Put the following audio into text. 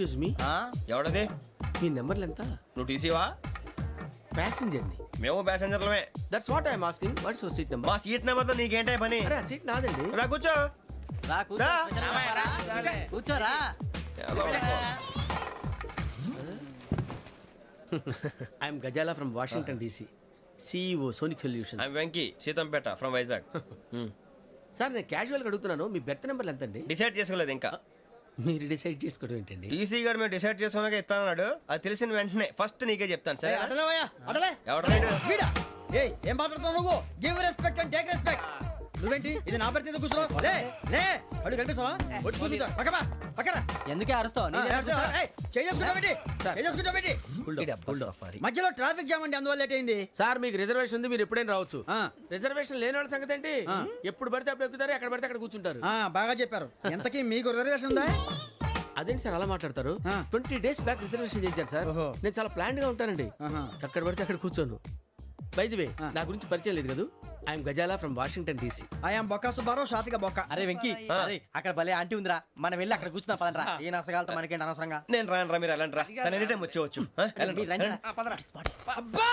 Excuse me, ఎవడది? మీ నెంబర్లు ఎంత? నువ్వు టీసీవా? ప్యాసింజర్ ని. మేము ప్యాసెంజర్లమే. That's what I'm asking. What's your seat number? మా సీట్ నెంబర్తో నీకేంటే పని? అరే ఆ సీట్ నాదండి. రా కూర్చో. రా. కూర్చోరా. I'm Ghazala from Washington DC, CEO Sonic Solution. I'm Venky, Seethampeta from Vizag. Sir నేను క్యాజువల్గా అడుగుతున్నాను, మీ బెర్త్ నెంబర్లు ఎంత అండి? డిసైడ్ చేసుకోలేదు ఇంకా. మీరు డిసైడ్ చేసుకోవడం ఏంటండి? టీసీ గారు మేము డిసైడ్ చేసుకున్నాక ఇస్తానన్నాడు. అది తెలిసిన వెంటనే ఫస్ట్ నీకే చెప్తాను. సరే ఎవడ ఏం మాట్లాడుతున్నావు నువ్వు? Give respect and take respect. నువ్వేంటి ఇది నా పరిస్థితి కూర్చున్నావు? లే లే అడుగు కనిపిస్తావా? వచ్చి కూర్చుంటా పక్కమా పక్కన. ఎందుకే అరుస్తావు? మధ్యలో ట్రాఫిక్ జామ్ అండి, అందువల్ల లేట్ అయింది. సార్ మీకు రిజర్వేషన్ ఉంది, మీరు ఎప్పుడైనా రావచ్చు. రిజర్వేషన్ లేని వాళ్ళ సంగతి ఏంటి? ఎప్పుడు పడితే అప్పుడు ఎక్కుతారు, ఎక్కడ పడితే అక్కడ కూర్చుంటారు. బాగా చెప్పారు. ఎంతకీ మీకు రిజర్వేషన్ ఉందా? అదేంటి సార్ అలా మాట్లాడతారు? 20 days బ్యాక్ రిజర్వేషన్ చేశారు సార్. నేను చాలా ప్లాన్డ్ గా ఉంటానండి. అక్కడ పడితే అక్కడ కూర్చోను. బై ది వే, నా గురించి పరిచయం లేదు కదా. I'm Ghazala from Washington DC. I'm Bokka Subbarao, షాతిక బొక్క. అరే వెంకీ, అరే అక్కడ భలే ఆంటీ ఉందిరా, మనం వెళ్ళి అక్కడ కూర్చున్నా పదనరా. ఏ నసగాలతో మనకేంటి అనవసరంగా. నేను రాను రా, మీరు వెళ్ళండి రా. తన ఎనీ టైం వచ్చేవచ్చు. అబ్బా